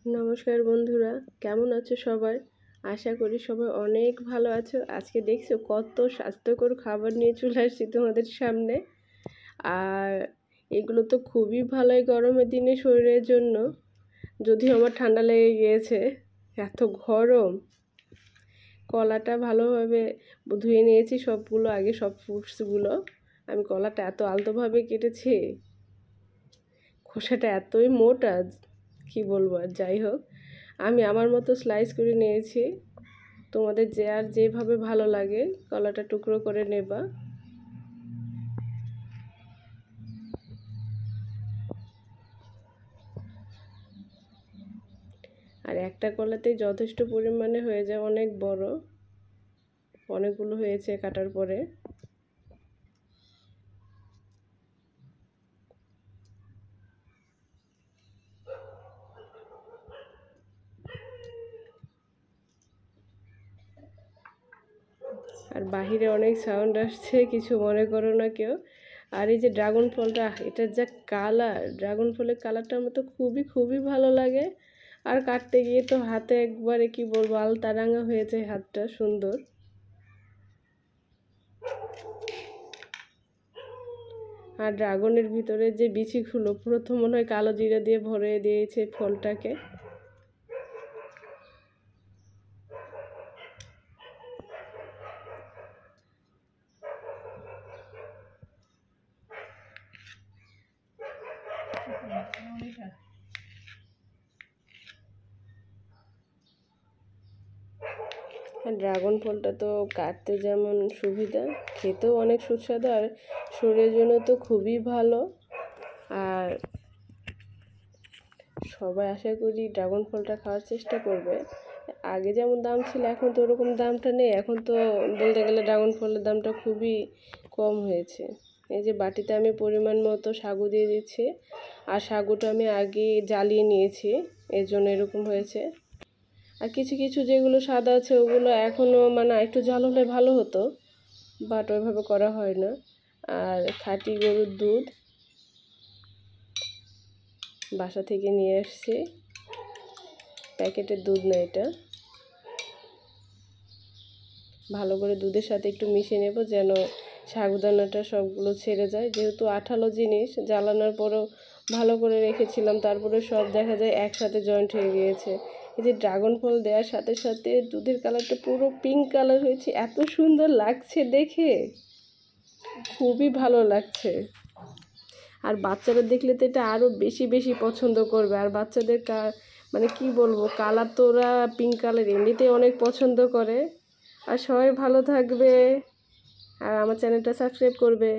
নমস্কার বন্ধুরা, কেমন আছো সবাই? আশা করি সবাই অনেক ভালো আছো। আজকে দেখছো কত স্বাস্থ্যকর খাবার নিয়ে চলে আসছি তোমাদের সামনে। আর এগুলো তো খুবই ভালো এই গরমের দিনে শরীরের জন্য। যদিও আমার ঠান্ডা লেগে গিয়েছে, এত গরম। কলাটা ভালোভাবে ধুয়ে নিয়েছি, সবগুলো আগে সব ফ্রুটসগুলো। আমি কলাটা এত আলতোভাবে কেটেছি, খোসাটা এতই মোটা, কি বলবো। আর যাই হোক, আমি আমার মতো স্লাইস করে নিয়েছি। তোমাদের যেভাবে ভালো লাগে কলাটা টুকরো করে নেবা। আর একটা কলাতেই যথেষ্ট পরিমাণে হয়ে যায়, অনেক বড়, অনেকগুলো হয়েছে কাটার পরে। আর বাহিরে অনেক সাউন্ড আসছে, কিছু মনে করো না কেউ। আর এই যে ড্রাগন ফলটা, এটার যা কালার, ড্রাগন ফলের কালারটা আমার তো খুবই খুবই ভালো লাগে। আর কাটতে গিয়ে তো হাতে একবারে কি বলবো, আলতা রাঙা হয়ে যায় হাতটা, সুন্দর। আর ড্রাগনের ভিতরে যে বিচিগুলো পুরো তো মনে হয় কালো জিরা দিয়ে ভরে দিয়েছে ফলটাকে। আর ড্রাগন ফলটা তো কাটতে যেমন সুবিধা, খেতেও অনেক সুস্বাদু, আর শরীরের জন্য তো খুবই ভালো। আর সবাই আশা করি ড্রাগন ফলটা খাওয়ার চেষ্টা করবে। আগে যেমন দাম ছিল, এখন তো ওরকম দামটা নেই। এখন তো বলতে গেলে ড্রাগন ফলের দামটা খুবই কম হয়েছে। এই যে বাটিতে আমি পরিমাণ মতো সাগু দিয়ে দিচ্ছি, আর সাগুটা আমি আগে জ্বালিয়ে নিয়েছি, এর জন্য এরকম হয়েছে। আর কিছু কিছু যেগুলো সাদা আছে ওগুলো এখনও মানে একটু ঝাল হলে ভালো হতো, বাট ওইভাবে করা হয় না। আর খাঁটি গরুর দুধ বাসা থেকে নিয়ে আসছি, প্যাকেটের দুধ না এটা। ভালো করে দুধের সাথে একটু মিশিয়ে নেব, যেন সাগুদানাটা সবগুলো ছেড়ে যায়। যেহেতু আঠালো জিনিস, জ্বালানোর পরেও ভালো করে রেখেছিলাম, তারপরে সব দেখা যায় একসাথে জয়েন্ট হয়ে গিয়েছে। এই যে ড্রাগন ফল দেওয়ার সাথে সাথে দুধের কালারটা পুরো পিঙ্ক কালার হয়েছে, এত সুন্দর লাগছে দেখে, খুবই ভালো লাগছে। আর বাচ্চারা দেখলে তো এটা আরও বেশি বেশি পছন্দ করবে। আর বাচ্চাদের মানে কি বলবো, কালার তো ওরা পিঙ্ক কালার এমনিতেই অনেক পছন্দ করে। আর সবাই ভালো থাকবে, আর আমার চ্যানেলটা সাবস্ক্রাইব করবে।